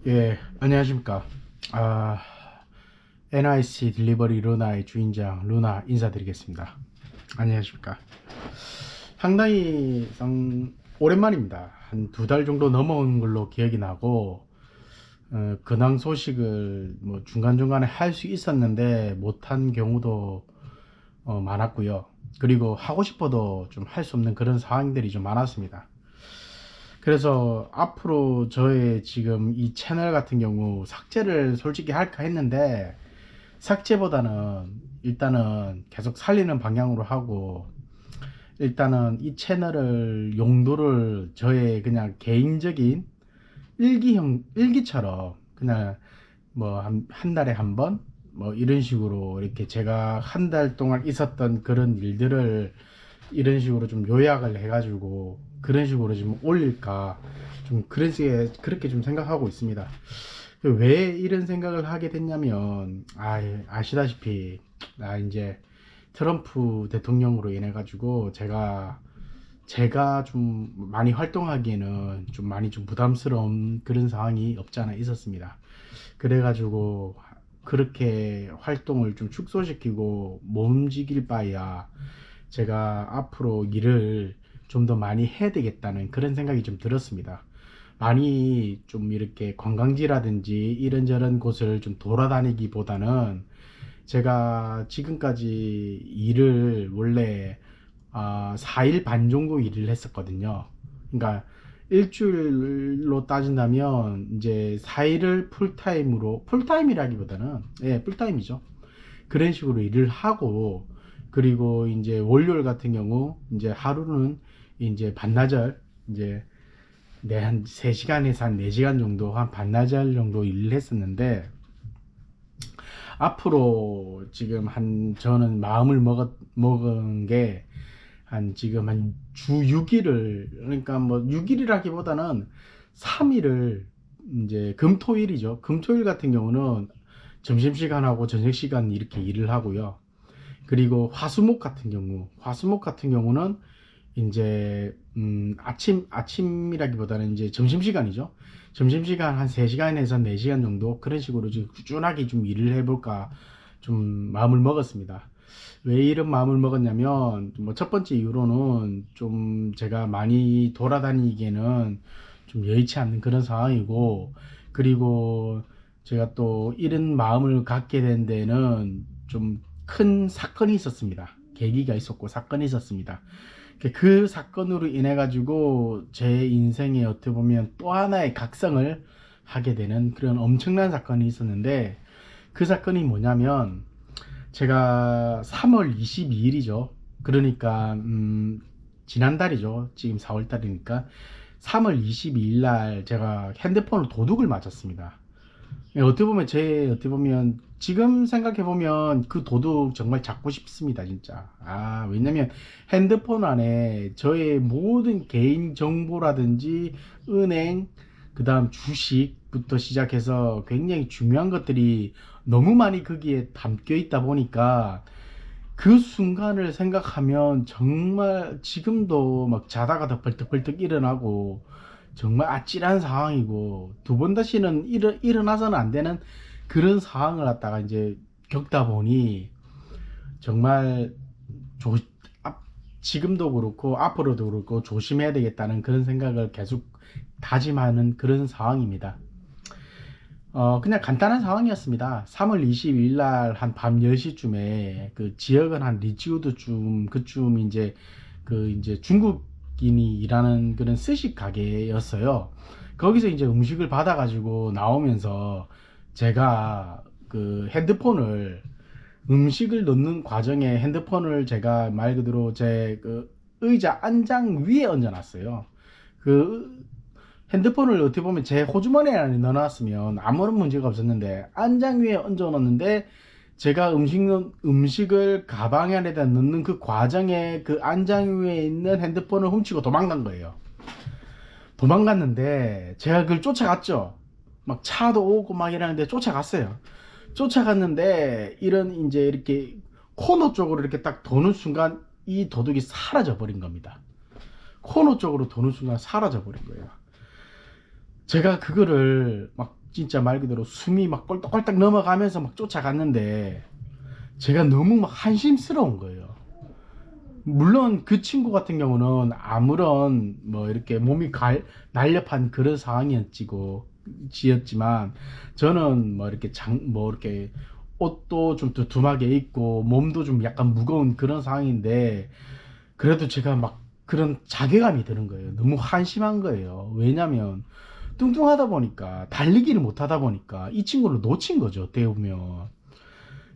예, 안녕하십니까. 아, NIC 딜리버리 루나의 주인장 루나 인사드리겠습니다. 안녕하십니까. 상당히 오랜만입니다. 한 두 달 정도 넘어온 걸로 기억이 나고, 근황 소식을 뭐 중간중간에 할 수 있었는데 못한 경우도 많았고요. 그리고 하고 싶어도 좀 할 수 없는 그런 상황들이 좀 많았습니다. 그래서 앞으로 저의 지금 이 채널 같은 경우 삭제를 솔직히 할까 했는데, 삭제보다는 일단은 계속 살리는 방향으로 하고, 일단은 이 채널을 용도를 저의 그냥 개인적인 일기처럼 그냥 뭐 한 달에 한 번 뭐 이런 식으로 이렇게 제가 한 달 동안 있었던 그런 일들을 이런 식으로 좀 요약을 해가지고 그런 식으로 좀 올릴까, 좀 그렇게 좀 생각하고 있습니다. 왜 이런 생각을 하게 됐냐면, 아시다시피 이제 트럼프 대통령으로 인해 가지고 제가 좀 많이 활동하기에는 좀 많이 좀 부담스러운 그런 상황이 없지 않아 있었습니다. 그래가지고 그렇게 활동을 좀 축소시키고 못 움직일 바에야 제가 앞으로 일을 좀 더 많이 해야 되겠다는 그런 생각이 좀 들었습니다. 많이 좀 이렇게 관광지라든지 이런저런 곳을 좀 돌아다니기보다는, 제가 지금까지 일을 원래 4일 반 정도 일을 했었거든요. 그러니까 일주일로 따진다면 이제 4일을 풀타임이라기보다는, 예, 풀타임이죠. 그런 식으로 일을 하고, 그리고 이제 월요일 같은 경우 이제 하루는 이제 반나절, 이제 한 3시간에서 한 4시간 정도, 한 반나절 정도 일을 했었는데, 앞으로 지금 저는 마음을 먹은 게, 지금 한 주 6일을, 그러니까 뭐 6일이라기보다는 3일을, 이제 금토일이죠. 금토일 같은 경우는 점심시간하고 저녁시간 이렇게 일을 하고요. 그리고 화수목 같은 경우는 이제 아침이라기보다는 이제 점심시간이죠. 점심시간 한 3시간에서 4시간 정도 그런 식으로 좀 꾸준하게 좀 일을 해볼까 좀 마음을 먹었습니다. 왜 이런 마음을 먹었냐면, 뭐 첫 번째 이유로는 좀 제가 많이 돌아다니기에는 좀 여의치 않는 그런 상황이고, 그리고 제가 또 이런 마음을 갖게 된 데는 좀 큰 사건이 있었습니다. 계기가 있었고 사건이 있었습니다. 그 사건으로 인해 가지고 제 인생에 어떻게 보면 또 하나의 각성을 하게 되는 그런 엄청난 사건이 있었는데, 그 사건이 뭐냐면, 제가 3월 22일이죠. 그러니까 지난달이죠. 지금 4월달이니까 3월 22일 날 제가 핸드폰을 도둑을 맞았습니다. 예, 어떻게 보면 지금 생각해 보면 그 도둑 정말 잡고 싶습니다, 진짜. 왜냐면 핸드폰 안에 저의 모든 개인 정보라든지 은행, 그다음 주식부터 시작해서 굉장히 중요한 것들이 너무 많이 거기에 담겨 있다 보니까, 그 순간을 생각하면 정말 지금도 막 자다가 더 벌떡벌떡 일어나고, 정말 아찔한 상황이고, 두 번 다시는 일어나서는 안 되는 그런 상황을 갖다가 이제 겪다 보니, 정말 조, 지금도 그렇고 앞으로도 그렇고 조심해야 되겠다는 그런 생각을 계속 다짐하는 그런 상황입니다. 그냥 간단한 상황이었습니다. 3월 22일 날 한 밤 10시쯤에, 그 지역은 한 리치우드쯤, 그쯤 이제 중국인이 일하는 그런 스시 가게였어요. 거기서 이제 음식을 받아가지고 나오면서, 제가 그 음식을 넣는 과정에 핸드폰을 제가 말 그대로 제 그 의자 안장 위에 얹어놨어요. 그 핸드폰을 어떻게 보면 제 호주머니 안에 넣어놨으면 아무런 문제가 없었는데, 안장 위에 얹어 놨는데, 제가 음식을 가방 안에다 넣는 그 과정에 그 안장 위에 있는 핸드폰을 훔치고 도망간 거예요. 도망갔는데 제가 그걸 쫓아갔죠. 막 차도 오고 막 이러는데 쫓아갔어요. 쫓아갔는데 이런 이제 이렇게 코너 쪽으로 이렇게 딱 도는 순간 이 도둑이 사라져 버린 겁니다. 코너 쪽으로 도는 순간 사라져 버린 거예요. 제가 그거를 막 진짜 말 그대로 숨이 막 꼴딱꼴딱 넘어가면서 막 쫓아갔는데 제가 너무 막 한심스러운 거예요. 물론 그 친구 같은 경우는 아무런 뭐 이렇게 몸이 날렵한 그런 지었지만 저는 뭐 이렇게 뭐 이렇게 옷도 좀 두툼하게 입고 몸도 좀 약간 무거운 그런 상황인데 그래도 제가 막 그런 자괴감이 드는 거예요. 너무 한심한 거예요. 왜냐면 뚱뚱하다 보니까 달리기를 못 하다 보니까 이 친구를 놓친 거죠. 어떻게 보면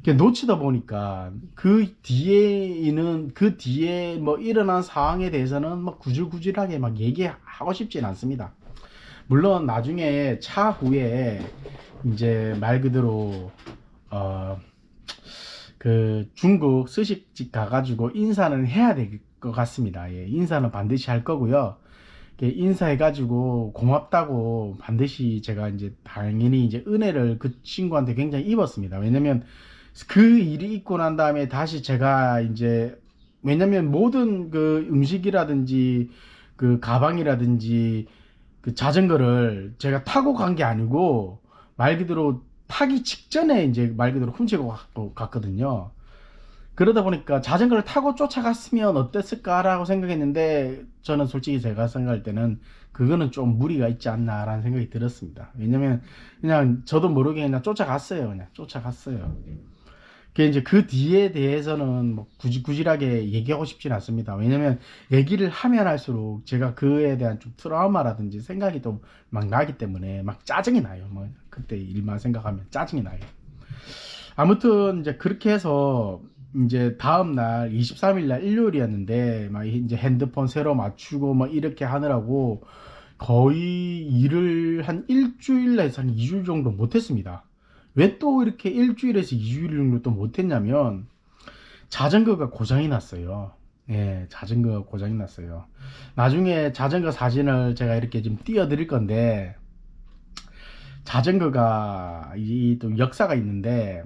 놓치다 보니까 그 뒤에 뭐 일어난 상황에 대해서는 막 구질구질하게 막 얘기하고 싶진 않습니다. 물론 나중에 차후에 이제 말 그대로 그 중국 스시집 가가지고 인사는 해야 될 것 같습니다. 예, 인사는 반드시 할 거고요. 인사해가지고 고맙다고 반드시 제가 이제 당연히 이제 은혜를 그 친구한테 굉장히 입었습니다. 왜냐면 그 일이 있고 난 다음에 다시 제가 이제 왜냐면 모든 그 음식이라든지 그 가방이라든지 그 자전거를 제가 타고 간 게 아니고 말 그대로 타기 직전에 이제 말 그대로 훔치고 갔거든요. 그러다 보니까 자전거를 타고 쫓아갔으면 어땠을까라고 생각했는데 저는 솔직히 제가 생각할 때는 그거는 좀 무리가 있지 않나라는 생각이 들었습니다. 왜냐면 그냥 저도 모르게 그냥 쫓아갔어요. 그냥 쫓아갔어요. 이제 그 뒤에 대해서는 뭐 구질구질하게 얘기하고 싶진 않습니다. 왜냐면 얘기를 하면 할수록 제가 그에 대한 좀 트라우마라든지 생각이 또 막 나기 때문에 막 짜증이 나요. 뭐 그때 일만 생각하면 짜증이 나요. 아무튼 이제 그렇게 해서 이제 다음날 23일날 일요일이었는데 막 이제 핸드폰 새로 맞추고 막 이렇게 하느라고 거의 일을 한 일주일에서 한 2주일 정도 못했습니다. 왜 또 이렇게 일주일에서 2주일 정도 또 못했냐면 자전거가 고장이 났어요. 예, 자전거가 고장이 났어요. 나중에 자전거 사진을 제가 이렇게 좀 띄워 드릴 건데 자전거가 또 역사가 있는데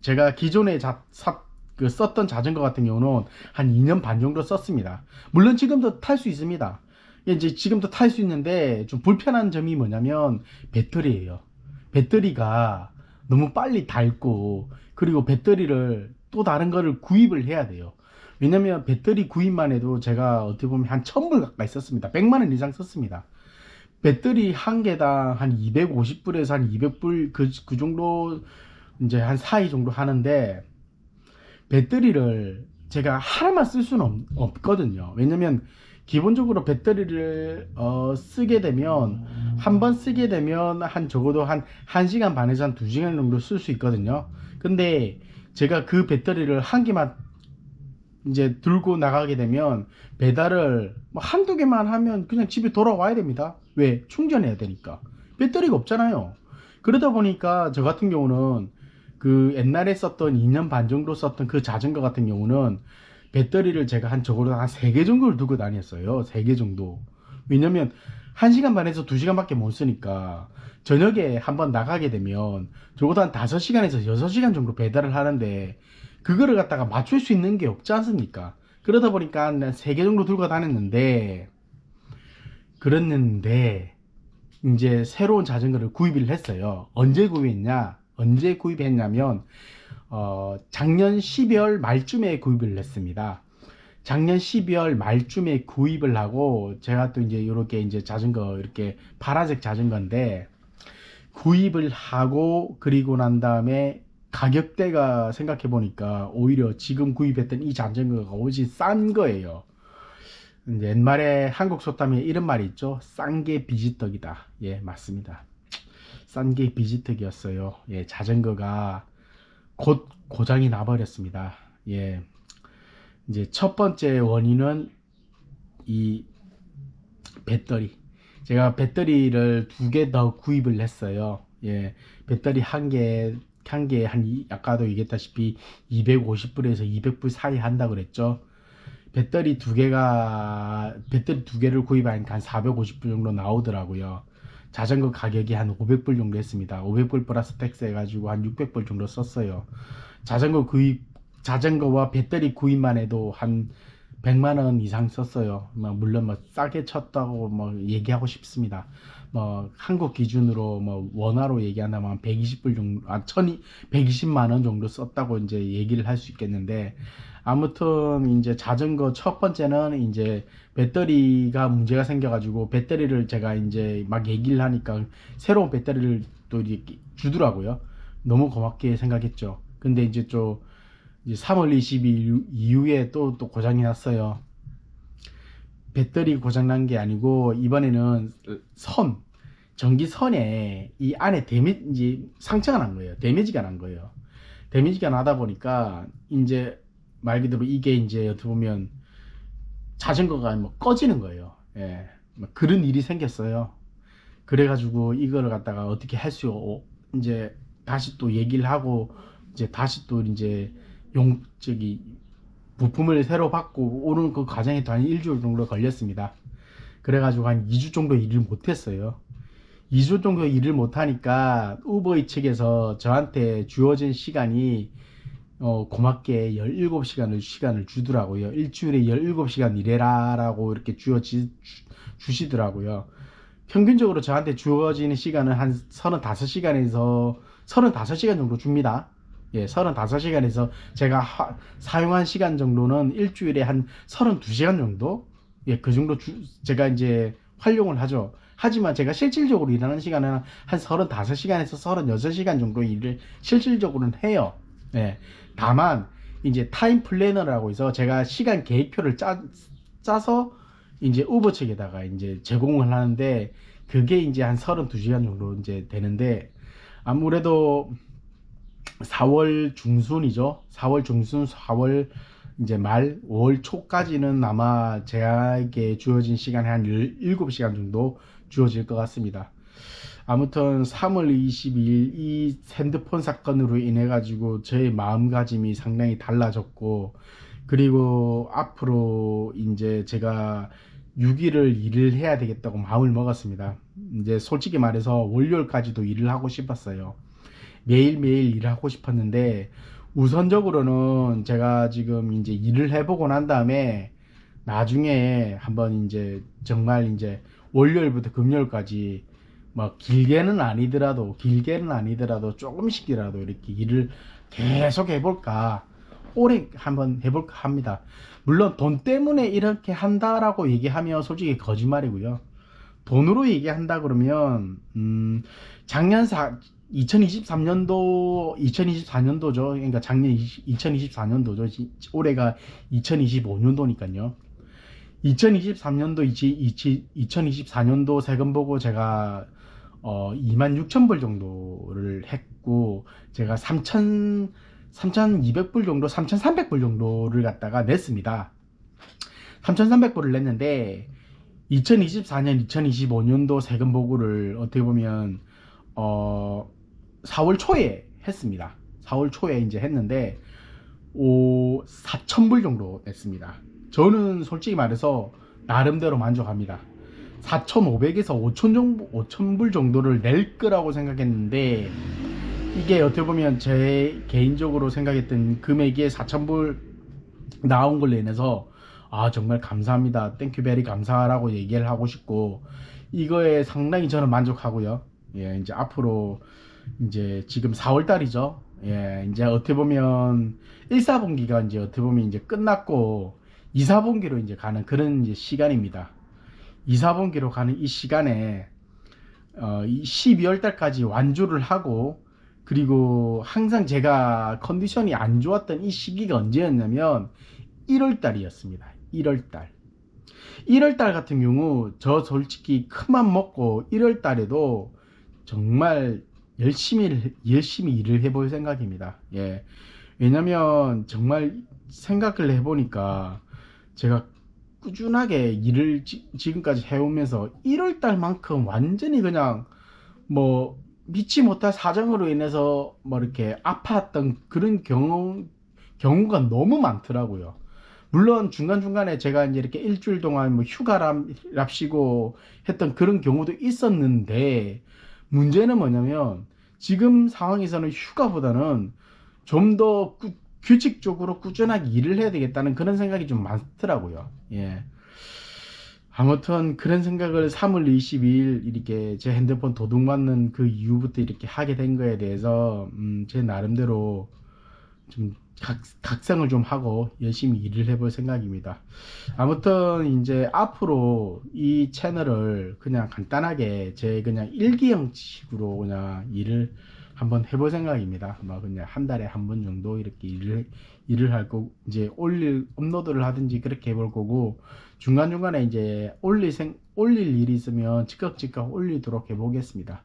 제가 기존에 썼던 자전거 같은 경우는 한 2년 반 정도 썼습니다. 물론 지금도 탈 수 있습니다. 이제 지금도 탈 수 있는데 좀 불편한 점이 뭐냐면 배터리예요. 배터리가 너무 빨리 닳고 그리고 배터리를 또 다른 거를 구입을 해야 돼요. 왜냐면 배터리 구입만 해도 제가 어떻게 보면 한 1000불 가까이 썼습니다. 100만원 이상 썼습니다. 배터리 한 개당 한 250불에서 한 200불 그 정도 이제 한 사이 정도 하는데 배터리를 제가 하나만 쓸 수는 없거든요. 왜냐면 기본적으로 배터리를 쓰게 되면 한 번 쓰게 되면 한 적어도 한 1시간 반에서 한 2시간 정도 쓸 수 있거든요. 근데 제가 그 배터리를 한 개만 이제 들고 나가게 되면 배달을 뭐 한두 개만 하면 그냥 집에 돌아와야 됩니다. 왜? 충전해야 되니까. 배터리가 없잖아요. 그러다 보니까 저 같은 경우는 그 옛날에 썼던 2년 반 정도 썼던 그 자전거 같은 경우는 배터리를 제가 한 적어도 한 3개 정도를 두고 다녔어요. 3개 정도. 왜냐면 1시간 반에서 2시간 밖에 못 쓰니까 저녁에 한번 나가게 되면 적어도 한 5시간에서 6시간 정도 배달을 하는데 그거를 갖다가 맞출 수 있는 게 없지 않습니까? 그러다 보니까 한 3개 정도 들고 다녔는데 그랬는데 이제 새로운 자전거를 구입을 했어요. 언제 구입했냐면 작년 12월 말쯤에 구입을 했습니다. 작년 12월 말쯤에 구입을 하고 제가 또 이제 이렇게 이제 자전거 이렇게 파란색 자전거인데 구입을 하고 그리고 난 다음에 가격대가 생각해 보니까 오히려 지금 구입했던 이 자전거가 훨씬 싼 거예요. 옛말에 한국 속담에 이런 말이 있죠. 싼 게 비지떡이다. 예, 맞습니다. 싼 게 비지떡이었어요. 예, 자전거가 곧 고장이 나버렸습니다. 예, 이제 첫 번째 원인은 이 배터리. 제가 배터리를 2개 더 구입을 했어요. 예, 배터리 한 아까도 얘기했다시피 250불에서 200불 사이 한다 그랬죠. 배터리 두 개를 구입하니까 한 450불 정도 나오더라고요. 자전거 가격이 한 500불 정도 했습니다. 500불 플러스 텍스 해가지고 한 600불 정도 썼어요. 자전거와 배터리 구입만 해도 한 100만 원 이상 썼어요. 뭐 물론 뭐 싸게 쳤다고 뭐 얘기하고 싶습니다. 뭐 한국 기준으로 뭐 원화로 얘기한다면 120불 정도, 120만 원 정도 썼다고 이제 얘기를 할 수 있겠는데, 아무튼 이제 자전거 첫 번째는 이제 배터리가 문제가 생겨가지고 배터리를 제가 이제 막 얘기를 하니까 새로운 배터리를 또 이렇게 주더라고요. 너무 고맙게 생각했죠. 근데 이제 또 이제 3월 20일 이후에 또 고장이 났어요. 배터리 고장난 게 아니고 이번에는 전기선에 이 안에 이제 상처가 난 거예요. 데미지가 난 거예요. 데미지가 나다 보니까 이제 말 그대로 이게 이제 어떻게 보면 자전거가 뭐 꺼지는 거예요. 예. 뭐 그런 일이 생겼어요. 그래가지고 이거를 갖다가 어떻게 할 수, 이제 다시 또 얘기를 하고, 이제 다시 또 이제 저기 부품을 새로 받고 오는 그 과정에 또 한 일주일 정도 걸렸습니다. 그래가지고 한 2주 정도 일을 못했어요. 2주 정도 일을 못하니까 우버이 측에서 저한테 주어진 시간이 고맙게 17시간을 주더라고요. 일주일에 17시간 일해라 라고 이렇게 주시더라고요. 평균적으로 저한테 주어지는 시간은 한 35시간에서 35시간 정도 줍니다. 예, 35시간에서 제가 사용한 시간 정도는 일주일에 한 32시간 정도? 예, 그 정도 제가 이제 활용을 하죠. 하지만 제가 실질적으로 일하는 시간은 한 35시간에서 36시간 정도 일을 실질적으로는 해요. 예. 다만 이제 타임 플래너라고 해서 제가 시간 계획표를 짜서 이제 우버 측에다가 이제 제공을 하는데, 그게 이제 한 32시간 정도 이제 되는데, 아무래도 4월 중순이죠. 4월 중순, 4월 이제 말, 5월 초까지는 아마 제게 주어진 시간이 한 17시간 정도 주어질 것 같습니다. 아무튼 3월 22일 이 핸드폰 사건으로 인해 가지고 저의 마음가짐이 상당히 달라졌고, 그리고 앞으로 이제 제가 6일을 일을 해야 되겠다고 마음을 먹었습니다. 이제 솔직히 말해서 월요일까지도 일을 하고 싶었어요. 매일매일 일을 하고 싶었는데, 우선적으로는 제가 지금 이제 일을 해보고 난 다음에 나중에 한번 이제 정말 이제 월요일부터 금요일까지 뭐 길게는 아니더라도 조금씩이라도 이렇게 일을 계속 해볼까, 오래 한번 해볼까 합니다. 물론 돈 때문에 이렇게 한다라고 얘기하면 솔직히 거짓말이고요. 돈으로 얘기한다 그러면 작년 2024년도죠. 그러니까 작년 2024년도죠. 올해가 2025년도니까요. 2023년도 2024년도 세금 보고 제가 26,000불 정도를 했고, 제가 3,200불 정도, 3,300불 정도를 갖다가 냈습니다. 3,300불을 냈는데 2024년 2025년도 세금 보고를 어떻게 보면 4월 초에 했습니다. 4월 초에 이제 했는데 4,000불 정도 냈습니다. 저는 솔직히 말해서 나름대로 만족합니다. 4,500에서 5,000불 정도를 낼 거라고 생각했는데, 이게 어떻게 보면 제 개인적으로 생각했던 금액이 4,000불 나온 걸로 인해서 정말 감사합니다. 땡큐 베리 감사라고 얘기를 하고 싶고, 이거에 상당히 저는 만족하고요. 예, 이제 앞으로 이제 지금 4월 달이죠. 예, 이제 어떻게 보면 1사분기가 이제 어떻게 보면 이제 끝났고 2사분기로 이제 가는 그런 이제 시간입니다. 2사분기로 가는 이 시간에 이 12월 달까지 완주를 하고, 그리고 항상 제가 컨디션이 안 좋았던 이 시기가 언제였냐면 1월 달이었습니다. 1월 달. 1월 달 같은 경우 저 솔직히 큰맘 먹고 1월 달에도 정말 열심히 일을 해볼 생각입니다. 예. 왜냐면 정말 생각을 해보니까 제가 꾸준하게 일을 지금까지 해오면서 1월 달만큼 완전히 그냥 뭐 믿지 못할 사정으로 인해서 뭐 이렇게 아팠던 그런 경우가 너무 많더라고요. 물론 중간중간에 제가 이제 이렇게 일주일 동안 뭐 휴가랍시고 했던 그런 경우도 있었는데, 문제는 뭐냐면 지금 상황에서는 휴가보다는 좀 더 규칙적으로 꾸준하게 일을 해야 되겠다는 그런 생각이 좀 많더라고요. 예. 아무튼 그런 생각을 3월 22일 이렇게 제 핸드폰 도둑맞는 그 이후부터 이렇게 하게 된 거에 대해서 제 나름대로 좀 각성을 좀 하고 열심히 일을 해볼 생각입니다. 아무튼 이제 앞으로 이 채널을 그냥 간단하게 제 그냥 일기 형식으로 그냥 일을 한번 해볼 생각입니다. 뭐 그냥 한 달에 한 번 정도 이렇게 일을 할 거고 이제 업로드를 하든지 그렇게 해볼 거고 중간중간에 이제 올릴 일이 있으면 즉각 올리도록 해보겠습니다.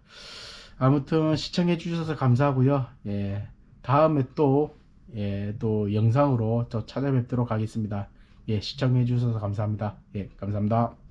아무튼 시청해 주셔서 감사하고요. 예, 다음에 또 예, 또 영상으로 저 찾아뵙도록 하겠습니다. 예, 시청해 주셔서 감사합니다. 예, 감사합니다.